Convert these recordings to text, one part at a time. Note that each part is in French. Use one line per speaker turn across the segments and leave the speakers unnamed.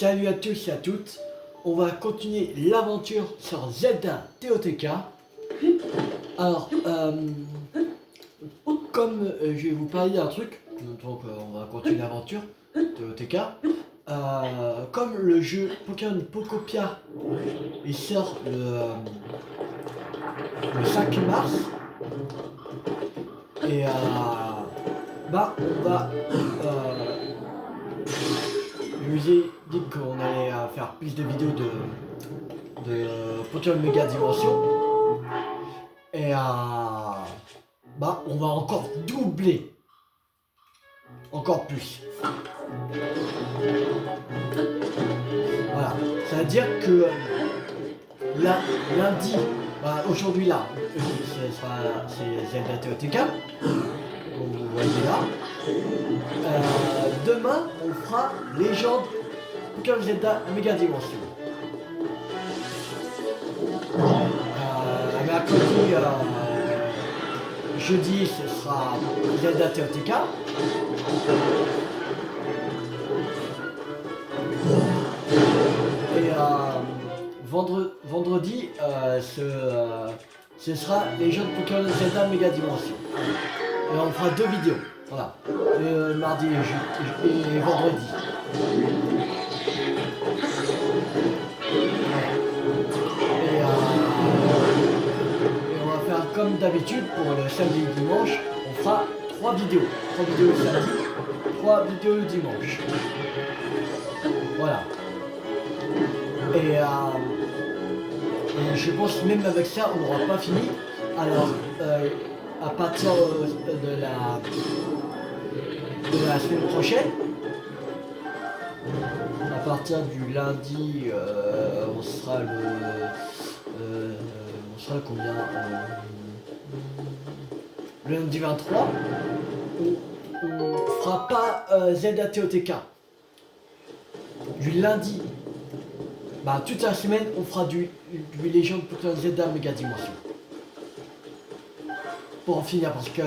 Salut à tous et à toutes, on va continuer l'aventure sur Zelda TOTK. Alors, comme je vais vous parler d'un truc, donc on va continuer l'aventure TOTK. Comme le jeu Pokémon Pokopia, il sort le 5 mars, et bah on va je vous ai dit qu'on allait faire plus de vidéos de Pokémon Mega Dimension. Et bah on va encore doubler. Encore plus. Voilà. Ça veut dire que là, lundi, bah, aujourd'hui là, c'est Zelda TOTK, comme vous voyez là. Demain, on fera Légende Pokémon Zelda Mega Dimension. Mercredi, jeudi, ce sera Zelda TOTK. Et vendredi, ce sera les jeux de Pokémon Zelda Mega Dimension. Et on fera 2 vidéos. Voilà. Mardi et vendredi. Et on va faire comme d'habitude pour le samedi et dimanche. On fera 3 vidéos. 3 vidéos le samedi, 3 vidéos le dimanche. Voilà. Et je pense même avec ça, on n'aura pas fini. Alors, à partir de la semaine prochaine, à partir du lundi, on sera combien le lundi 23, on fera pas Zelda TOTK. Du lundi, bah toute la semaine, on fera du Légende Pokémon Zelda Mega Dimension. Pour en finir, parce que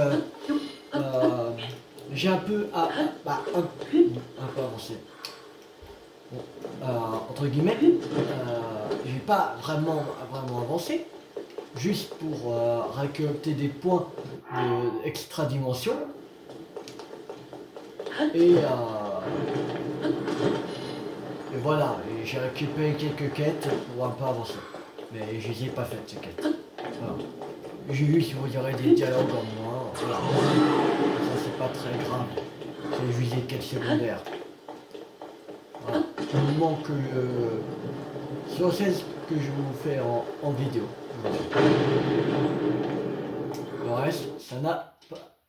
j'ai un peu un peu avancé. Bon, entre guillemets, j'ai pas vraiment avancé, juste pour récolter des points d'extra dimension. Et voilà, j'ai récupéré quelques quêtes pour un peu avancer. Mais je les ai pas faites ces quêtes. Voilà. J'ai vu si vous aurez des dialogues en moins. Voilà. Ça c'est pas très grave. C'est juste des quêtes secondaires. Voilà. Il me manque 16 que je vous fais en vidéo. Le reste, ça n'a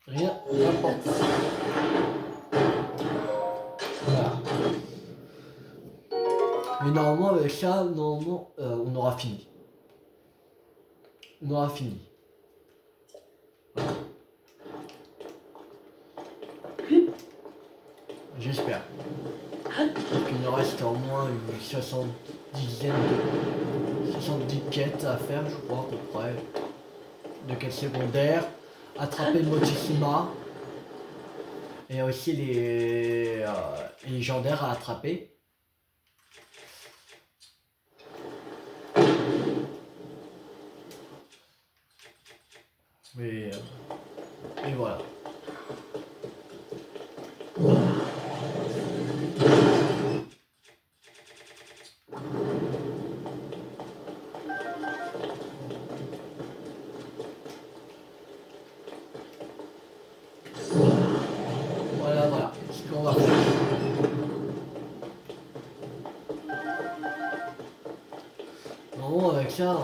rien d'important. Voilà. Mais normalement avec ça, on aura fini. On aura fini. Voilà. J'espère. Il nous reste au moins une 70 quêtes à faire, je crois, à peu près. De quêtes secondaires. Attraper le Motissima. Et aussi les légendaires à attraper. Et voilà. Voilà ce qu'on va faire. Normalement avec ça,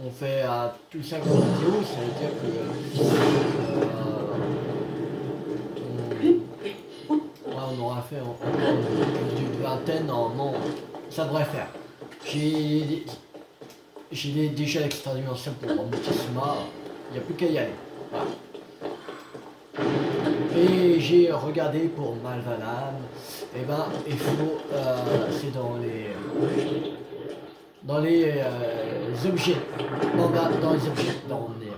on fait tout ça comme vidéo, ça veut dire que on aura fait une vingtaine, normalement, ça devrait faire. J'ai déjà l'extra dimension pour Motissima, il n'y a plus qu'à y aller. Voilà. Et j'ai regardé pour Malvalam, et ben il faut, c'est dans les objets, dans les objets, dans les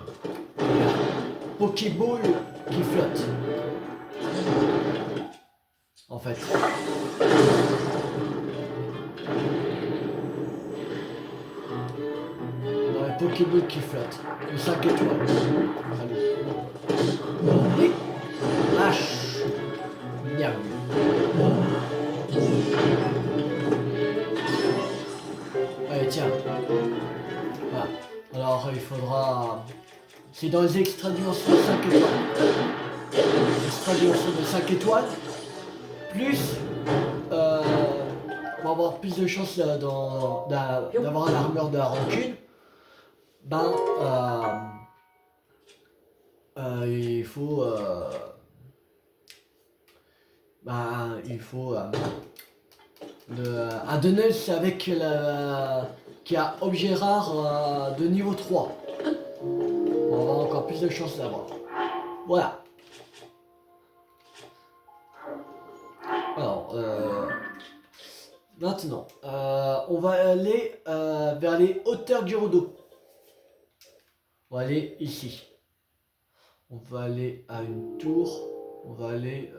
Pokéball qui flottent. En fait. Pokéball qui flotte. Le 5 étoiles. Salut. Et lâche. Bien vu. Allez, tiens. Voilà. Alors, il faudra... C'est dans les extra dimensions de 5 étoiles. Extra dimensions de 5 étoiles. Plus... pour avoir plus de chances d'avoir l'armure de la rancune, ben il faut un Deneus avec qui a objet rare de niveau 3. On va avoir encore plus de chances d'avoir. Voilà. Alors, maintenant, on va aller vers les hauteurs du Gerudo. On va aller ici. On va aller à une tour. On va aller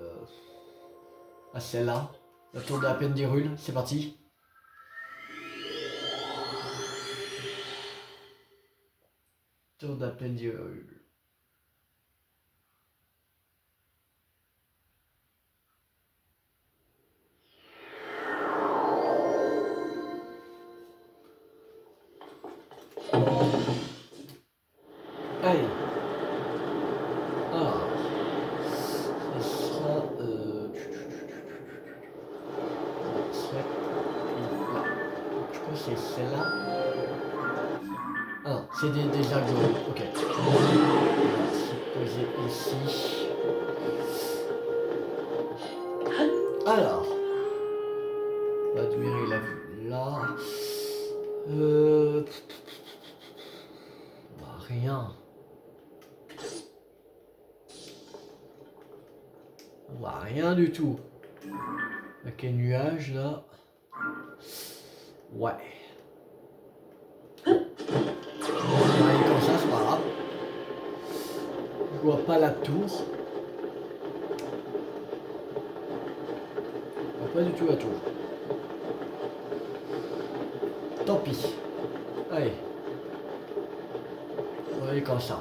à celle-là. La tour de la Pendirule. C'est parti. Tour de la Pendirule. Allez. Alors. Ce sera... je crois que c'est celle-là. Ah non, c'est des agros. Ok. C'est posé ici. Alors. On va admirer la vue là. Bah, rien. On voit rien du tout. Avec les nuages là. Ouais. On va aller comme ça, c'est pas grave. Je vois pas la tour. Je vois pas du tout la tour. Tant pis. Allez. On va aller comme ça.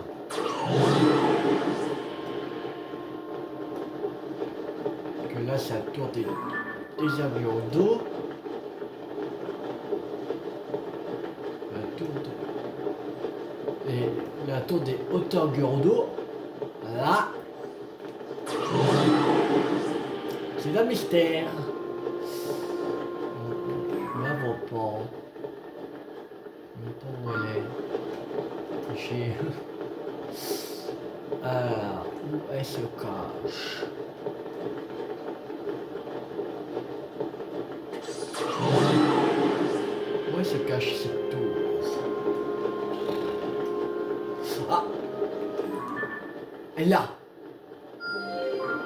Que là, c'est la tour des avions d'eau. La tour des hauteurs Gerudo. Là. C'est le mystère. Je la vois pas. Je ne sais pas où elle est. Chier. Alors, où elle se cache? Où elle se cache cette tour? Ah! Elle est là!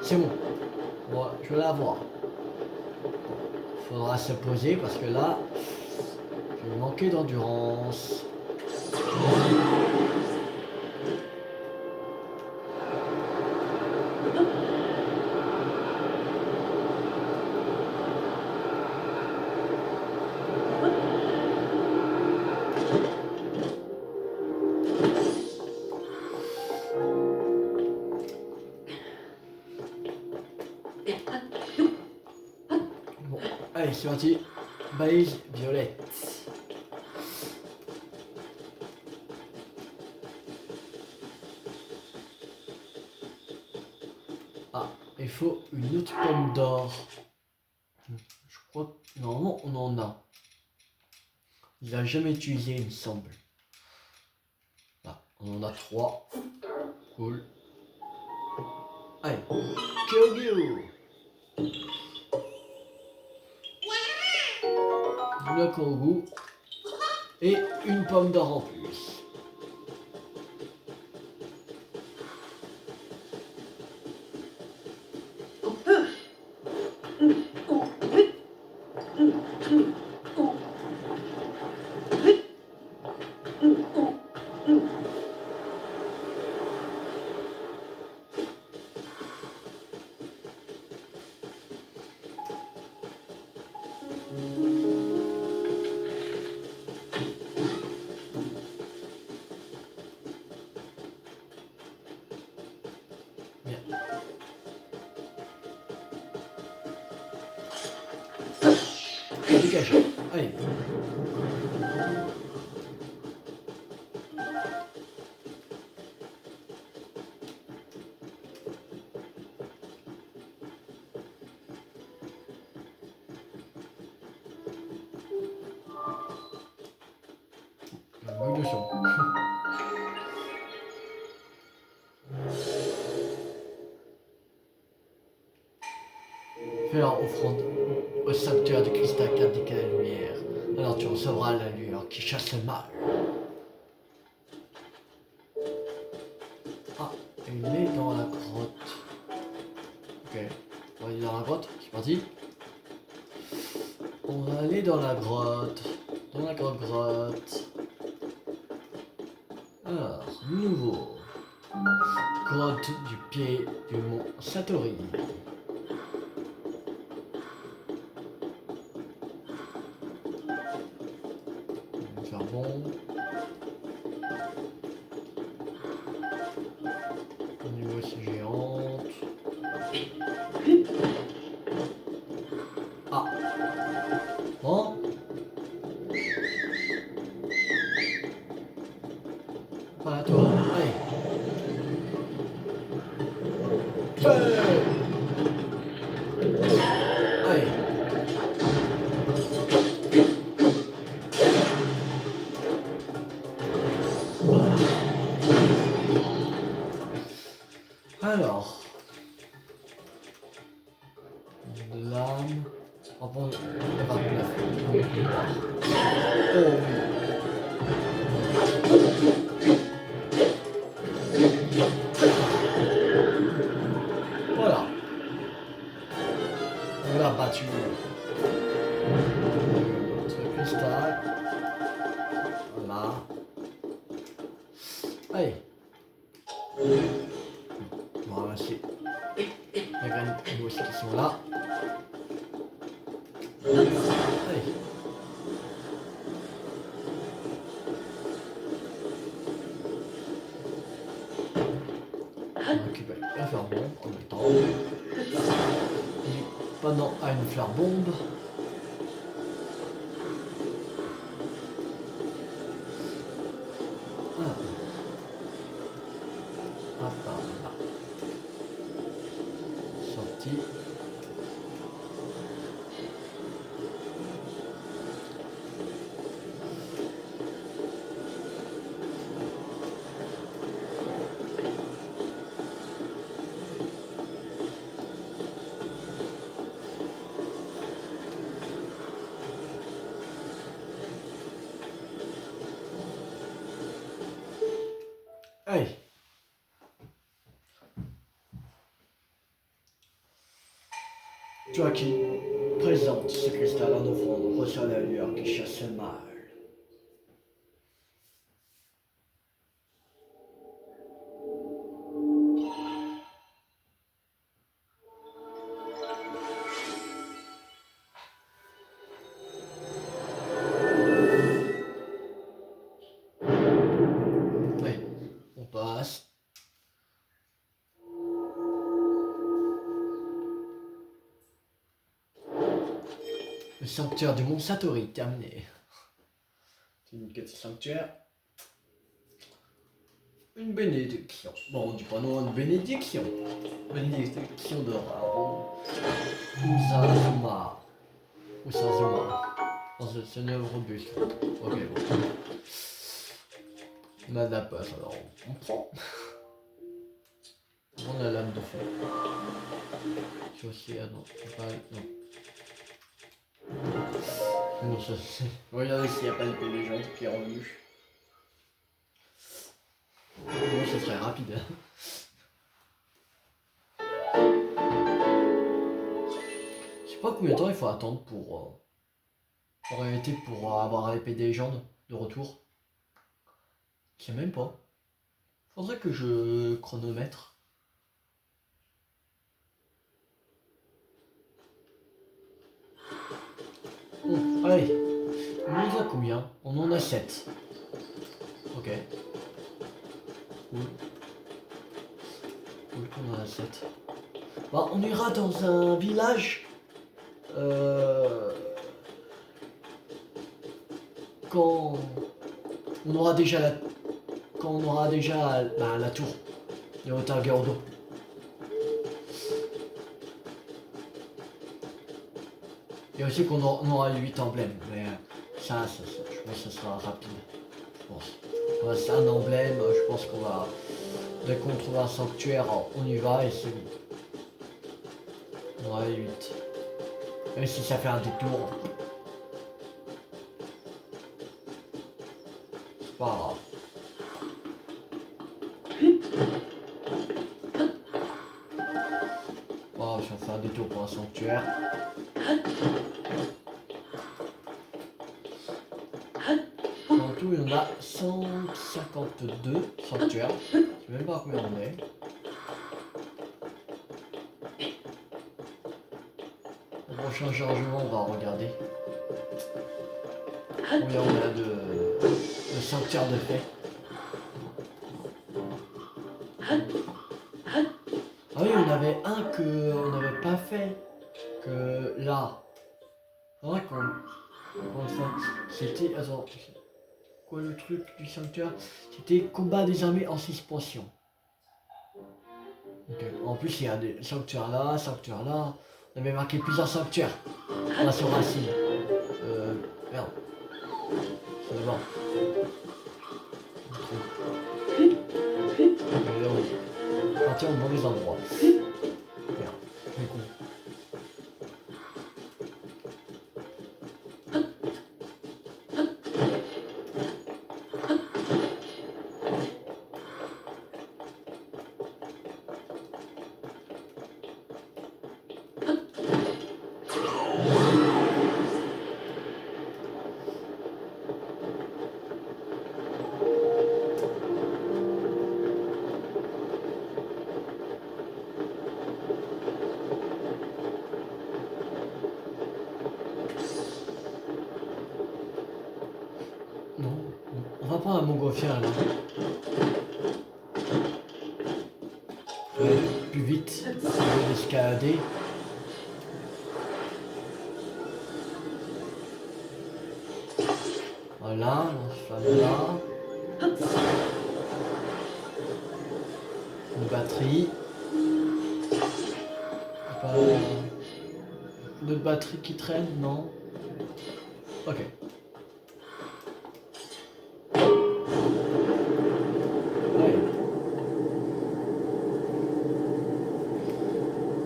C'est bon. Bon, je vais la voir. Faudra se poser parce que là, je vais manquer d'endurance. Bon, allez, c'est parti. Balise violette. Ah, il faut une autre pomme d'or. Je crois que normalement on en a. Il n'a jamais utilisé, il me semble. Ah, on en a 3. Cool. Allez, Kyogyo. Le Kogu. Et une pomme d'or en plus. dégage. Allez. Bug de son. Faire offrande au sanctuaire du cristal qui indique la lumière. Alors tu recevras la lueur qui chasse le mal. Ah, il est dans la grotte. Ok, on va aller dans la grotte, c'est parti. On va aller dans la grotte. Dans la grande grotte. Alors, nouveau. Grotte du pied du mont Satori. On va faire bon. Niveau aussi géante. Ah. Bon. Pas à toi. Allez. Allez. Alors. De l'âme. On va prendre le 29. Oh oui. Voilà. On l'a battu. Notre cristal. Voilà. Allez. On va ramasser les graines aussi qui sont là. Allez. On va récupérer la fleur bombe en même temps. Et pendant à une fleur bombe. Ah. Hop là. Sorti. Allez. Toi qui présente ce cristal en offrande, reçois la lueur qui chasse le mal. Allez, on passe. Le sanctuaire du mont Satori, terminé. C'est une quête sanctuaire. Une bénédiction. Bon, on dit pas non, une bénédiction. Bénédiction de Raon. Usazuma. Oh, c'est une œuvre robuste. Ok, bon. On a de la peur, alors on prend. On a l'âme de feu. C'est aussi, ah non, c'est pas, non. Non, ça c'est... Regardez s'il n'y a pas de légende qui est revenu. Bon, ça serait rapide. Hein. Je sais pas combien de temps il faut attendre pour... en réalité, pour avoir l'épée des légendes de retour. Je sais même pas. Faudrait que je chronomètre. Bon, allez. On en a combien? On en a 7. Ok. Cool. Cool qu'on en a 7. Bah, on ira dans un village quand on aura déjà la tour de Otagerdo. Et aussi qu'on aura 8 emblèmes, mais ça, je pense que ça sera rapide. Je pense. C'est un emblème, je pense qu'on va. Dès qu'on trouve un sanctuaire, on y va et c'est bon. On aura 8. Même si ça fait un détour. C'est pas grave. Oh, si on fait un détour pour un sanctuaire. En tout, il y en a 152 sanctuaires. Je sais même pas combien on est. Au prochain chargement, on va regarder combien on a de sanctuaires de fait. Ah oui, on avait un que on n'avait pas fait. Que là. C'est vrai qu'on c'était. Attends. Quoi le truc du sanctuaire? C'était combat des armées en suspension. Okay. En plus, il y a des sanctuaires là, sanctuaires là. On avait marqué plusieurs sanctuaires. Grâce aux racines. Merde. C'est devant. Partir au mauvais endroit. Merde. C'est con. On va prendre un montgolfière là. Ouais, plus vite, on va escalader. Voilà, lance-flamme là. Une batterie. Pas de batterie qui traîne, non. Ok.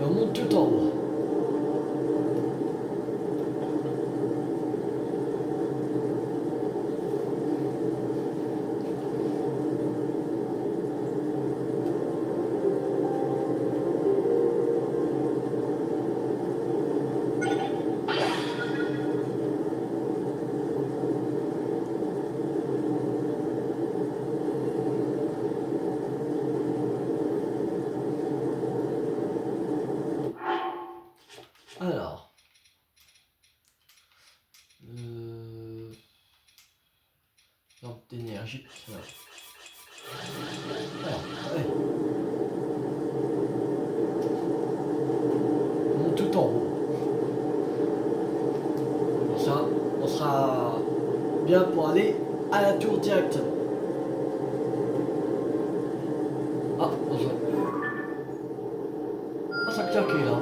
On monte tout en haut. Alors. Lampe d'énergie. Ouais. Alors, ouais. On monte tout en haut. Comme ça, on sera bien pour aller à la tour directement. Ah, bonjour. Ah, ça claque là.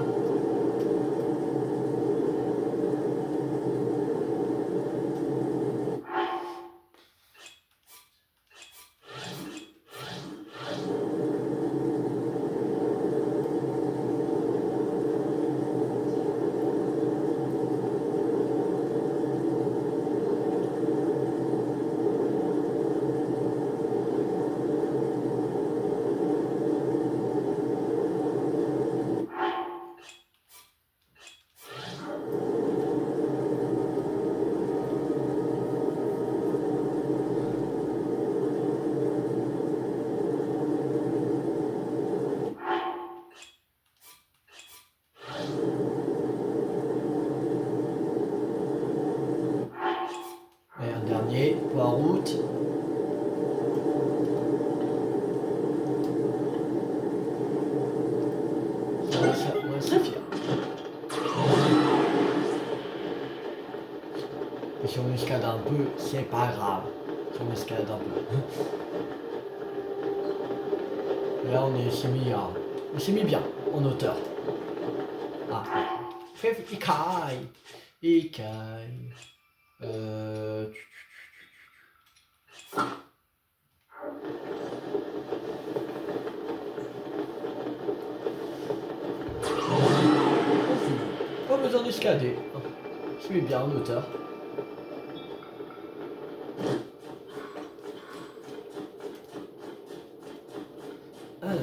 Et un dernier pour la route. Ça suffire. si on escalade un peu, c'est pas grave. Si on escalade un peu. Là, on s'est mis bien en hauteur. Ah, Ikai. Ikai. Euh... Pas besoin d'escalader. Je suis bien en hauteur. Alors.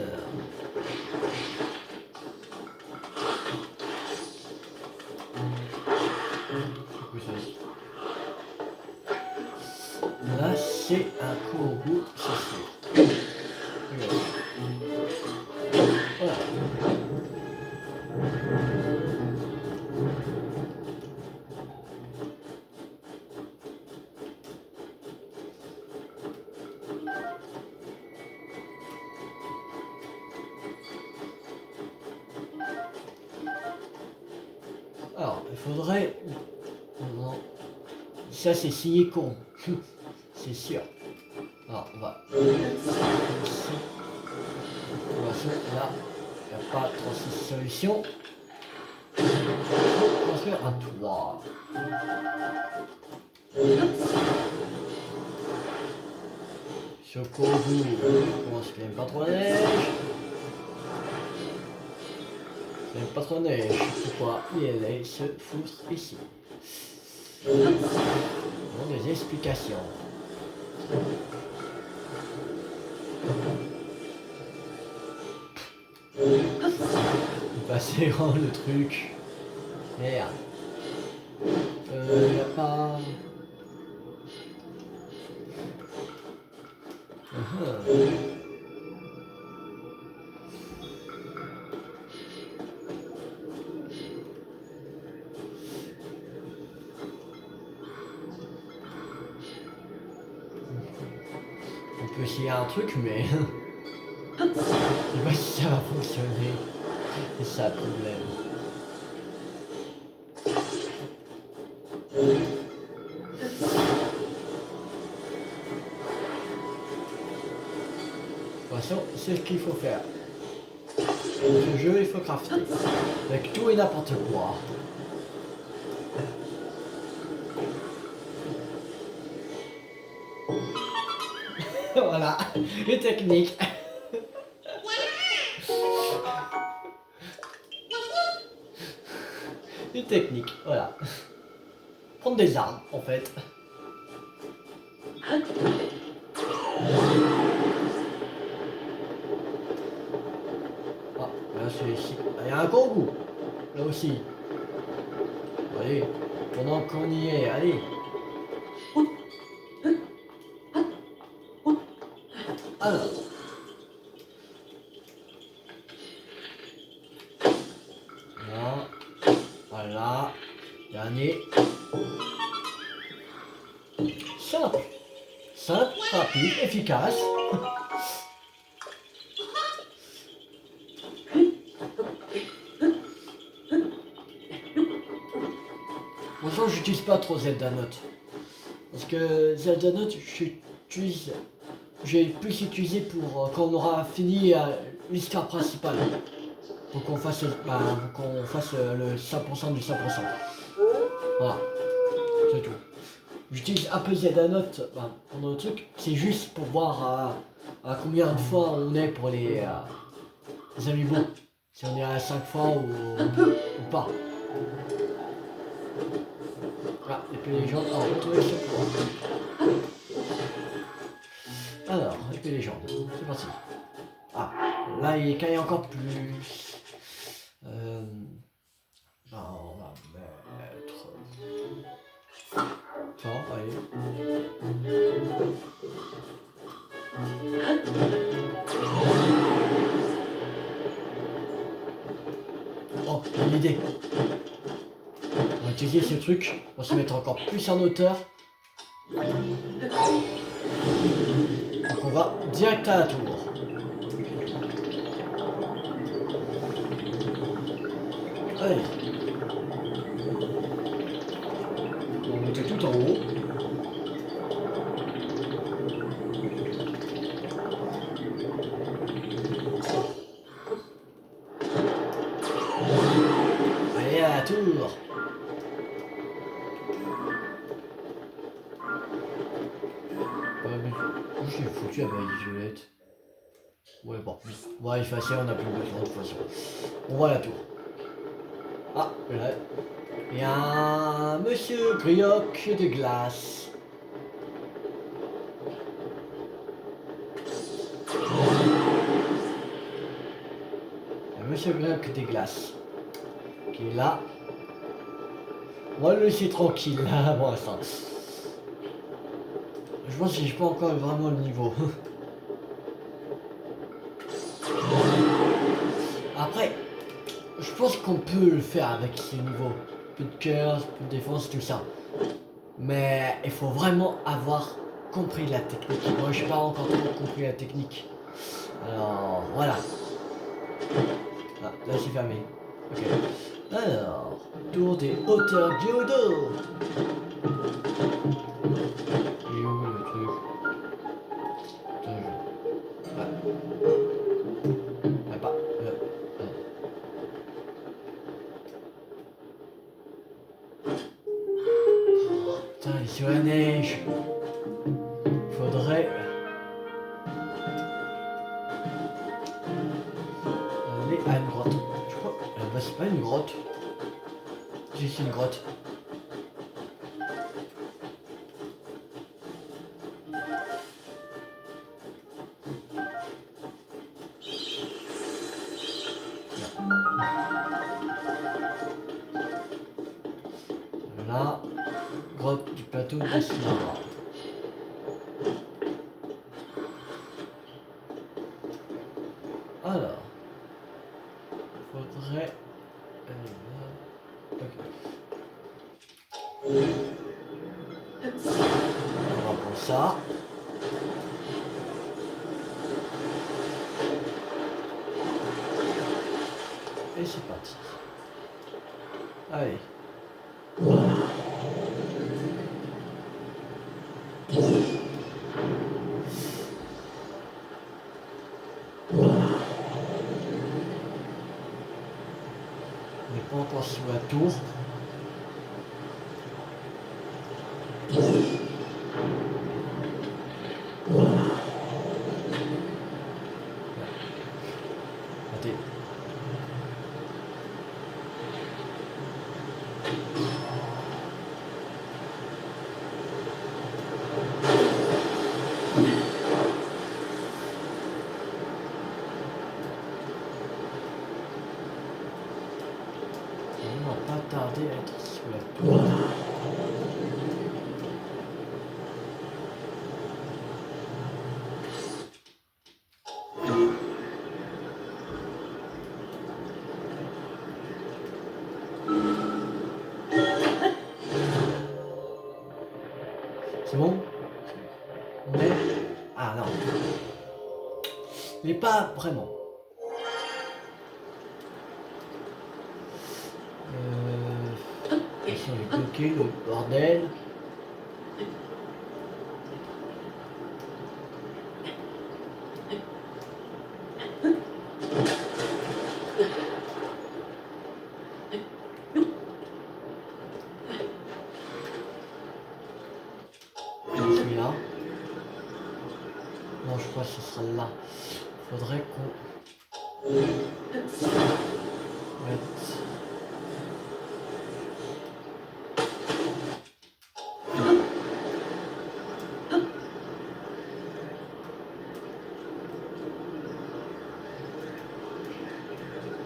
Là, c'est un Kourou, c'est sûr. Voilà. Alors, il faudrait... Non. Ça, c'est signé con. C'est sûr. Alors, on va... Ici. De toute façon, là, il n'y a pas 36 solutions. Il faut construire un toit. Chocobu, on se fait pas trop de neige. C'est pas trop de neige. Pourquoi il se fout ici? Des explications. Passer grand le truc. Merde. Y a pas. On peut essayer un truc, mais je sais pas si ça va fonctionner. C'est ça le problème. De toute façon, c'est ce qu'il faut faire. Dans ce jeu, il faut crafter. Avec tout et n'importe quoi. Voilà, les techniques. Les techniques, voilà. Prendre des armes, en fait. Ah, là c'est ici. Il y a un gourou. Là aussi. Allez, pendant qu'on y est, allez. Alors. Là. Voilà. Dernier. Simple. Simple, rapide, efficace. Bonjour, j'utilise pas trop Zelda Note. Parce que Zelda Note, j'ai plus utilisé pour quand on aura fini l'histoire principale. Pour qu'on fasse, le 100% du 100%. Voilà, c'est tout. J'utilise un peu Zelda Note pendant le truc, c'est juste pour voir à combien de fois on est pour les amiibo. Si on est à 5 fois ou pas. Voilà, et puis les gens ont retrouvé ce point. Alors, et puis les gens, c'est parti. Ah, là il caille encore plus. On va mettre. Ça, allez. Oh, une idée. On va utiliser ce truc pour se mettre encore plus en hauteur. Donc on va direct à la tour. Allez. On va monter tout en haut. tour. Mais où je l'ai foutu avec les violettes? Ouais, bon. On va effacer, on n'a plus besoin de toute façon. On voit la tour. Ah, là. Il y a un monsieur Grioc de glace. Un monsieur Grioc de glace. Qui est là. On va le laisser tranquille là pour l'instant. Je pense que j'ai pas encore vraiment le niveau. Après, je pense qu'on peut le faire avec ces niveaux. Peu de cœur, peu de défense, tout ça. Mais il faut vraiment avoir compris la technique. Moi, je n'ai pas encore trop compris la technique. Alors, voilà. Ah, là, c'est fermé. Ok. Alors, tour des hauteurs Geodo. Il est où le truc? Ah. Ah, pas. Putain, il est sur la neige. Faudrait aller à une grotte. Je crois. Bah, c'est pas une grotte. Si, c'est une grotte. Là, grotte du plateau de Snara. Alors, faudrait aller là. Ok. On va prendre ça. Et c'est parti. Allez. On n'est pas encore sous la tour. Attends. On va pas tarder à être sous la tour. C'est bon? On est... Ah non. Mais pas vraiment. Ils sont bloqués, le bordel. Celui-là. Non, je crois que ce sera là. Faudrait qu'on mette...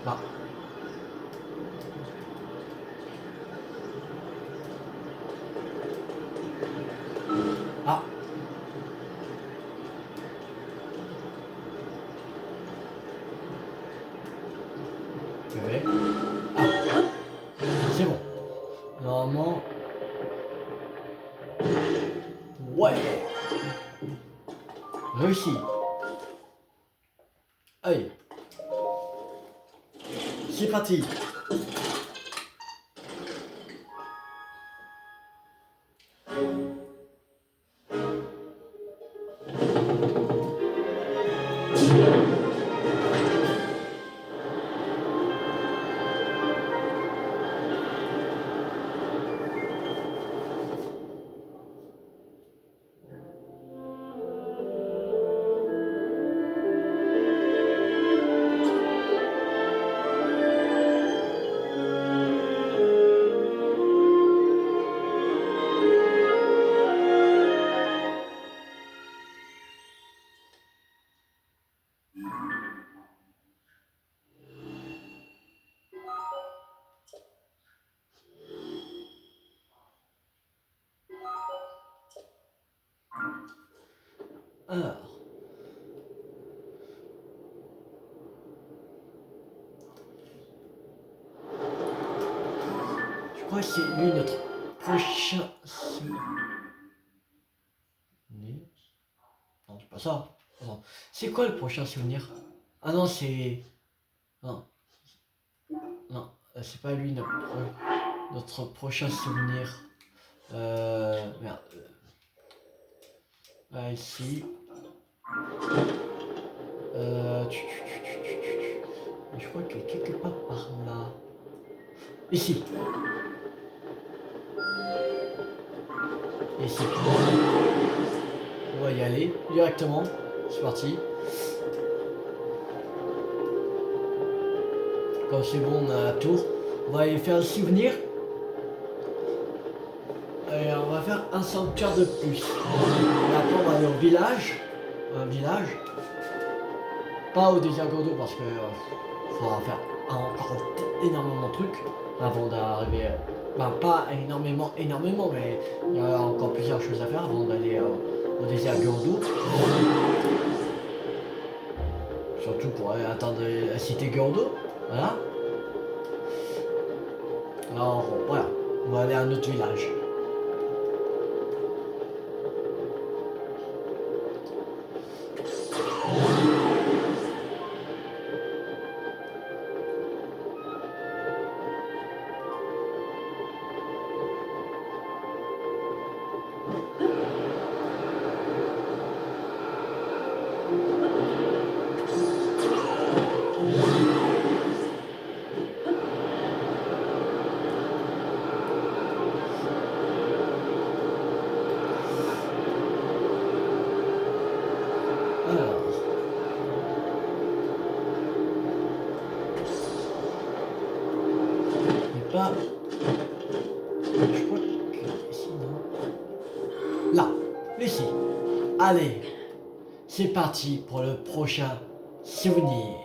Là. Ah. Ouais. Ah. C'est bon. Normalement... Ouais. Réussi. Allez. C'est parti. Alors, je crois que c'est lui notre prochain souvenir. Non, c'est pas ça. Non. C'est quoi le prochain souvenir? Ah non, c'est... Non, non, c'est pas lui notre prochain souvenir. Merde. Ah, ici. Je crois que quelque part par là. Ici. Ici. On va y aller directement. C'est parti. Quand c'est bon, on a la tour. On va aller faire un souvenir. Et on va faire un sanctuaire de plus. Et après, on va aller au village. Un village. Pas au désert Gordo parce que faudra faire encore énormément de trucs avant d'arriver. Ben, pas énormément, mais il y a encore plusieurs choses à faire avant d'aller au désert Gordo. Surtout pour aller atteindre la cité Gordo. Voilà. Alors voilà, on va aller à un autre village. Alors. Mais pas. Je crois que ici, non. Là, ici. Allez, c'est parti pour le prochain souvenir.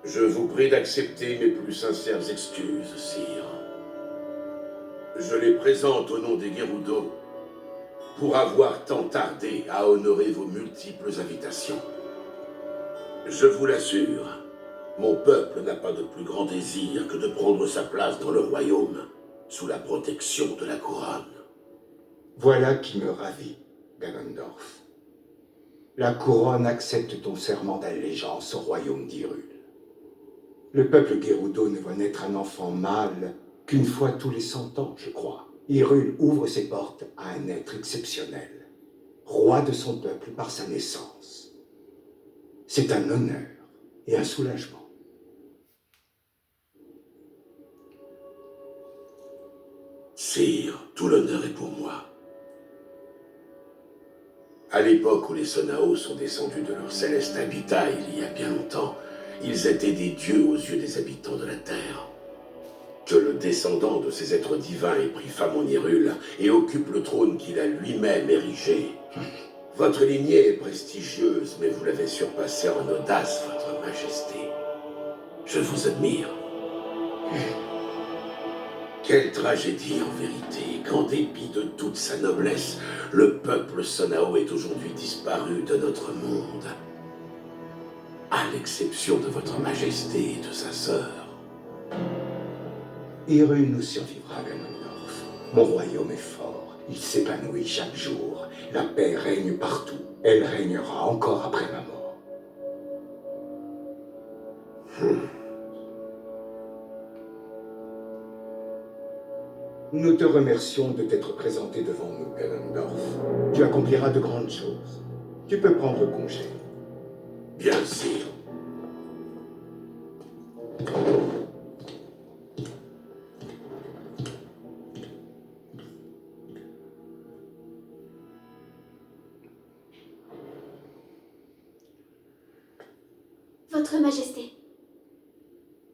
Je vous prie d'accepter mes plus sincères excuses, sire. Je les présente au nom des Gerudo pour avoir tant tardé à honorer vos multiples invitations. Je vous l'assure, mon peuple n'a pas de plus grand désir que de prendre sa place dans le royaume, sous la protection de la couronne.
Voilà qui me ravit, Ganondorf. La couronne accepte ton serment d'allégeance au royaume d'Hyrule. Le peuple Gerudo ne voit naître un enfant mâle qu'une fois tous les 100 ans, je crois. Hyrule ouvre ses portes à un être exceptionnel, roi de son peuple par sa naissance. C'est un honneur et un soulagement.
Sire, tout l'honneur est pour moi. À l'époque où les Sonao sont descendus de leur céleste habitat il y a bien longtemps, ils étaient des dieux aux yeux des habitants de la Terre. Que le descendant de ces êtres divins ait pris femme en Hyrule et occupe le trône qu'il a lui-même érigé. Votre lignée est prestigieuse, mais vous l'avez surpassée en audace, votre majesté. Je vous admire. Quelle tragédie en vérité, qu'en dépit de toute sa noblesse, le peuple Sonao est aujourd'hui disparu de notre monde. À l'exception de votre majesté et de sa sœur.
Hyrule nous survivra, Ganondorf. Mon royaume est fort, il s'épanouit chaque jour. La paix règne partout, elle régnera encore après ma mort. Nous te remercions de t'être présenté devant nous, Ganondorf. Tu accompliras de grandes choses. Tu peux prendre congé.
Bien sûr.
Votre Majesté.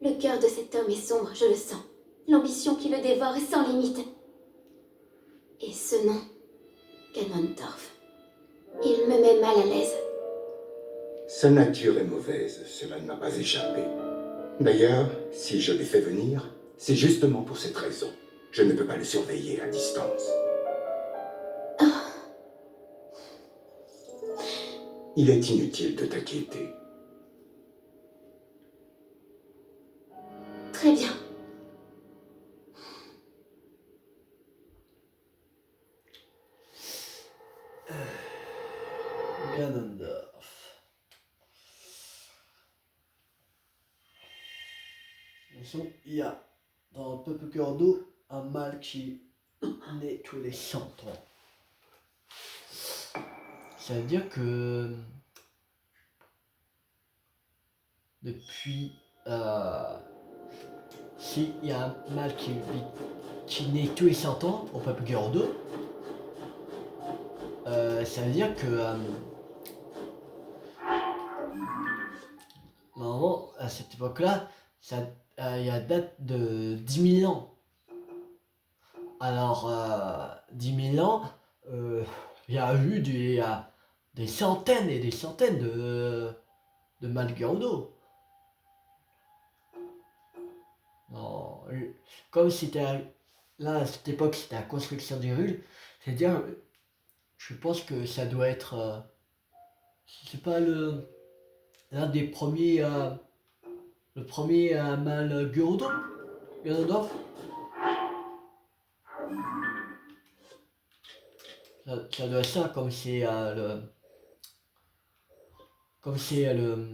Le cœur de cet homme est sombre, je le sens. L'ambition qui le dévore est sans limite. Et ce nom, Ganondorf, il me met mal à l'aise.
Sa nature est mauvaise, cela ne m'a pas échappé. D'ailleurs, si je l'ai fait venir, c'est justement pour cette raison. Je ne peux pas le surveiller à distance. Il est inutile de t'inquiéter.
Très bien.
Ganondorf. Attention, il y a dans le peuple cœur d'eau un mâle qui naît tous les 100 ans. Ça veut dire que depuis s'il y a un mâle qui naît tous les 100 ans au peuple cœur d'eau, ça veut dire que normalement à cette époque-là, il y a date de 10 000 ans. Alors 10 000 ans, il y a eu des centaines et des centaines de Malgordo. Non, comme c'était là à cette époque, c'était la construction d'Hyrule, c'est-à-dire, je pense que ça doit être, c'est pas l'un des premiers, le premier Malgordo, Ganondorf. Ça doit être ça, comme c'est comme c'est le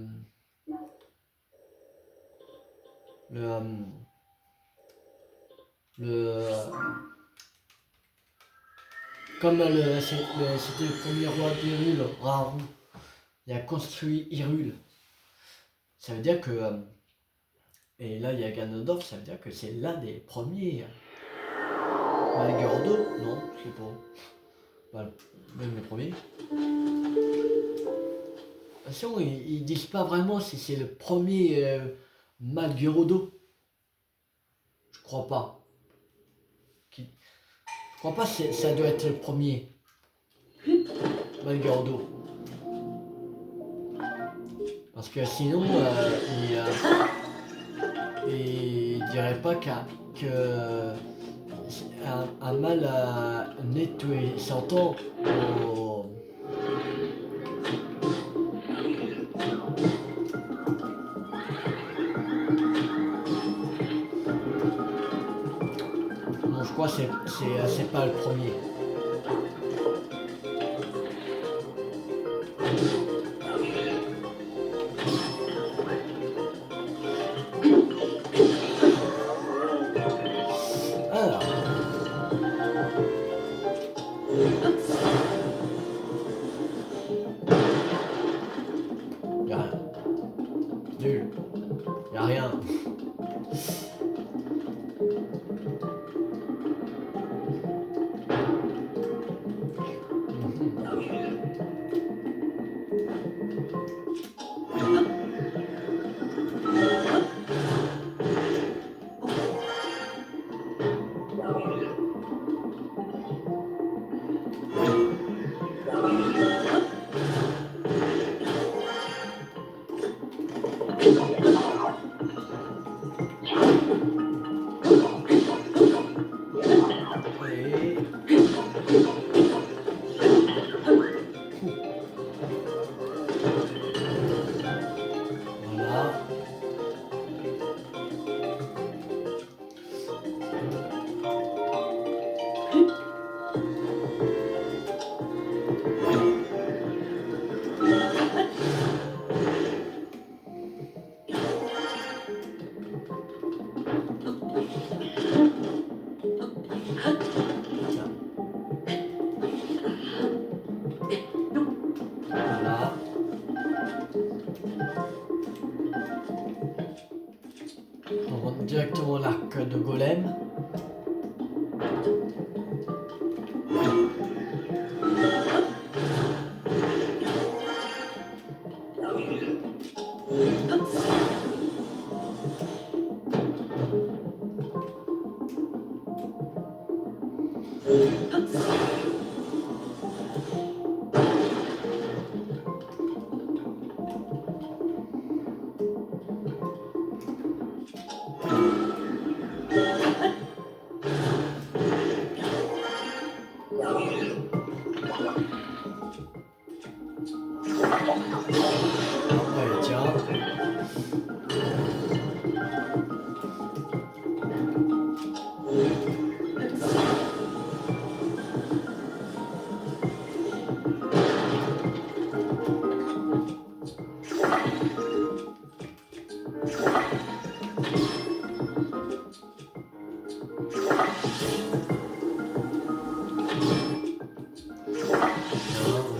comme c'était le premier roi d'Hyrule, Raoult, il a construit Hyrule. Ça veut dire que et là il y a Ganondorf, ça veut dire que c'est l'un des premiers Malgordo, non, je sais pas, même le premier. De toute façon, ils disent pas vraiment si c'est le premier Malgordo. Je crois pas. Je crois pas que ça doit être le premier Malgordo. Parce que sinon, il dirait pas que un mâle né tous les 100 ans non, je crois que c'est pas le premier. Alors. Y'a rien. Nul. Y'a rien. Voilà. Voilà. On rentre directement l'arc de Golem. Allez, tiens.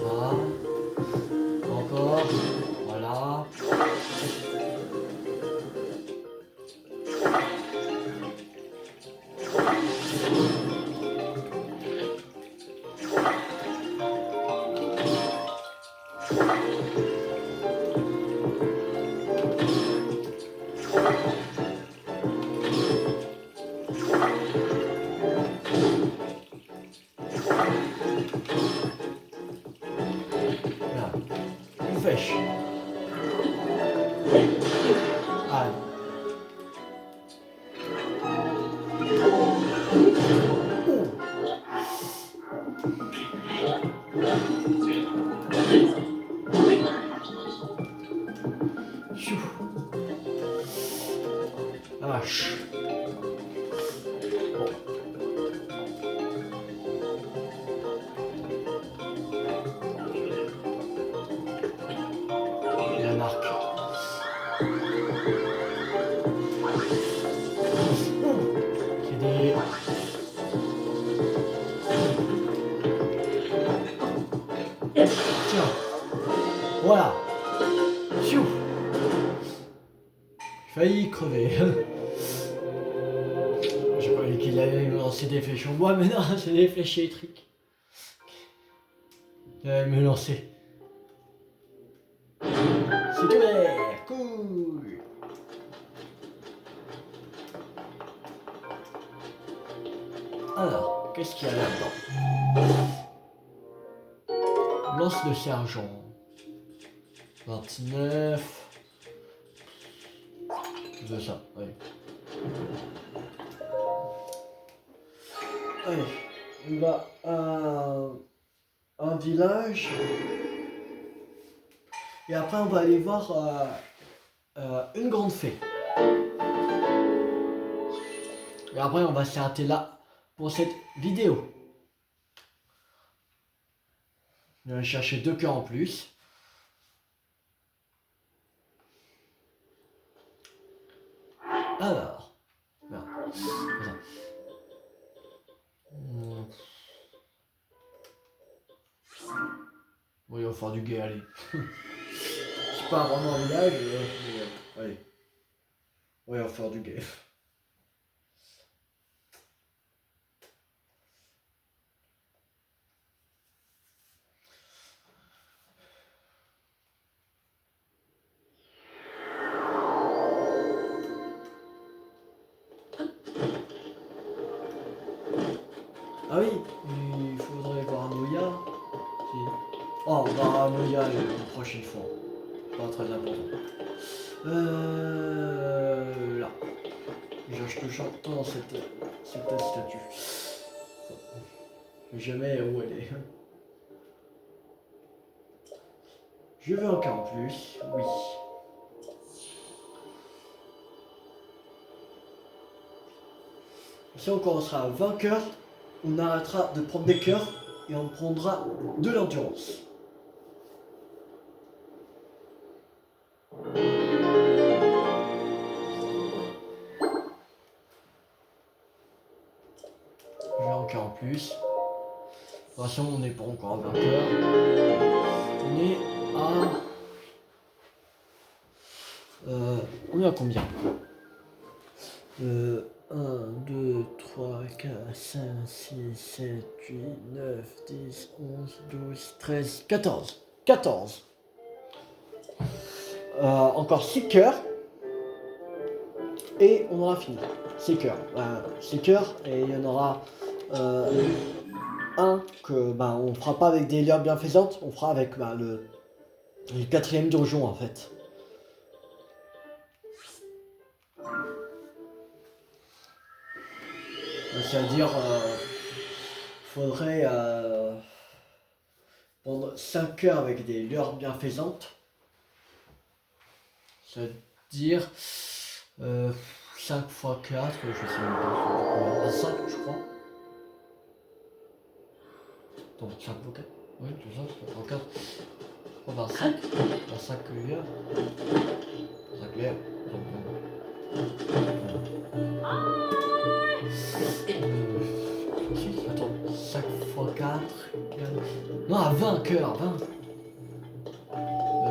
Voilà. Encore. Voilà. Voilà. Une flèche. Allez. Chou. La vache. Bon. Il y a un arc. C'est des... Tiens. Voilà. Chou. J'ai failli crever. Je croyais qu'il allait me lancer des flèches en bois, mais non, c'est des flèches électriques. Il allait me lancer. C'est ouvert. Cool. Alors, qu'est-ce qu'il y a là-dedans? Lance de sergent. 29. C'est ça, oui. Allez, on va à un village. Et après, on va aller voir une grande fée. Et après, on va s'arrêter là pour cette vidéo. Je vais chercher 2 cœurs en plus. Alors, voilà. Voilà. Bon, il va faire du guet, allez. C'est pas vraiment un village, mais allez. Ouais, il va faire du guet. Ah oui, il faudrait voir Noya. Oh, on va Noya une prochaine fois. Pas très important. Là. Je te j'entends cette statue. Je sais jamais où elle est. Je veux un cas en plus, oui. Si on commencera à 20 cœurs, on arrêtera de prendre des cœurs et on prendra de l'endurance. J'ai un cœur en plus. De toute façon, on n'est pas encore à 20 cœurs. On est on est à combien 1, 2, 3, 4, 5, 6, 7, 8, 9, 10, 11, 12, 13, 14. 14. encore 6 cœurs. Et on aura fini. 6 cœurs. 6 cœurs. Et il y en aura un que on fera pas avec des lueurs bienfaisantes. On fera avec le 4e donjon en fait. C'est-à-dire, faudrait prendre 5 heures avec des lueurs bienfaisantes. C'est-à-dire 5 fois 4, je sais même pas, 5 je crois. Donc 5 fois 4, oui c'est ça, 5 fois 4. On va 5, 5 lueurs. 5 lueurs. Attends, 5 fois 4, 4... Non, à 20 cœurs, 20.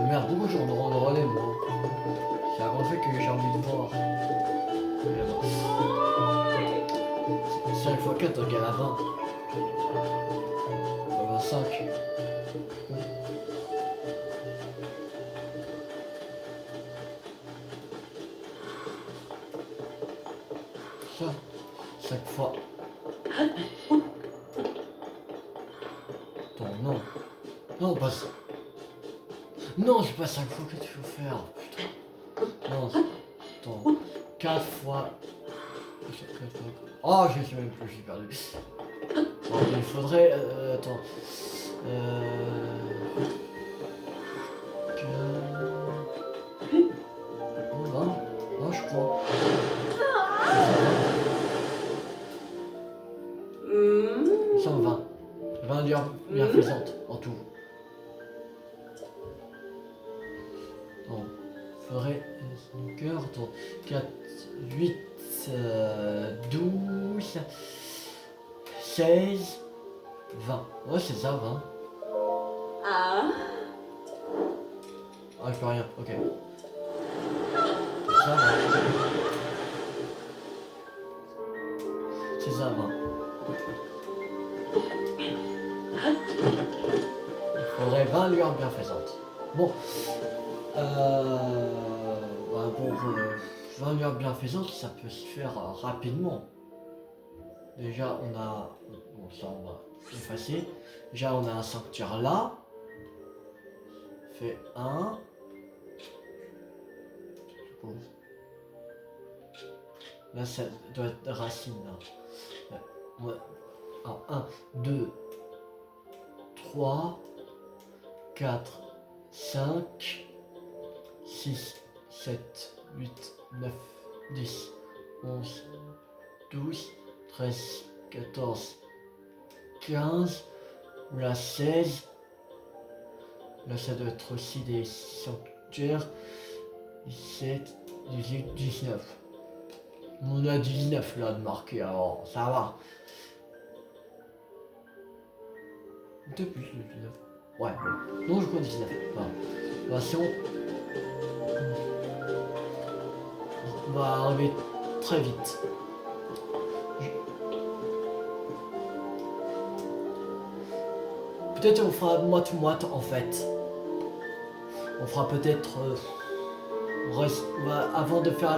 Merde, pourquoi je rends le relais, moi? C'est un fait que j'ai envie de voir. 5 fois 4 égale à 20. 25. Ça, 5 fois. Attends, non. Non, pas ça. Non, c'est pas 5 fois que tu faut faire. Putain. Non, attends. 4 fois. Oh, je sais même plus, j'ai perdu. Bon, il faudrait. Attends. 20, je crois. 120. 20 lueurs bienfaisantes en tout. Donc, faudrait 5 heures, donc 4, 8, 12, 16, 20. Ouais, c'est ça, 20. Ah, je peux rien, ok. Ça, 20. C'est ça, 20. Il faudrait 20 lueurs bienfaisantes. Bon. Pour 20 lueurs bienfaisantes, ça peut se faire rapidement. Déjà, on a... Bon, ça, on va effacer. Déjà, on a un sanctuaire là. Fait 1. Là, ça doit être racine, là. Alors, 1, 2, 3, 4, 5, 6, 7, 8, 9, 10, 11, 12, 13, 14, 15, là 16, là ça doit être aussi des sanctuaires, 17, 18, 19. On a 19 là de marqué, alors ça va. De plus, 19. Ouais, non, je crois 19. Voilà. Si on va arriver très vite. Peut-être on fera moite-moite en fait. On fera peut-être... avant de faire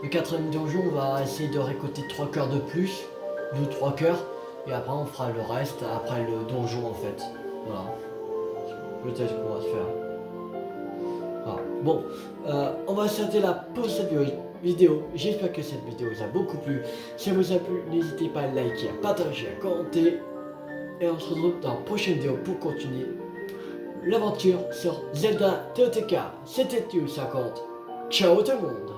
le 4e donjon, on va essayer de récolter 3 cœurs de plus. 2-3 cœurs. Et après on fera le reste après le donjon en fait. Voilà. Peut-être qu'on va se faire. Ah, bon, on va s'arrêter là pour cette vidéo. J'espère que cette vidéo vous a beaucoup plu. Si elle vous a plu, n'hésitez pas à liker, à partager, à commenter. Et on se retrouve dans la prochaine vidéo pour continuer l'aventure sur Zelda TOTK. C'était TU50. Ciao tout le monde.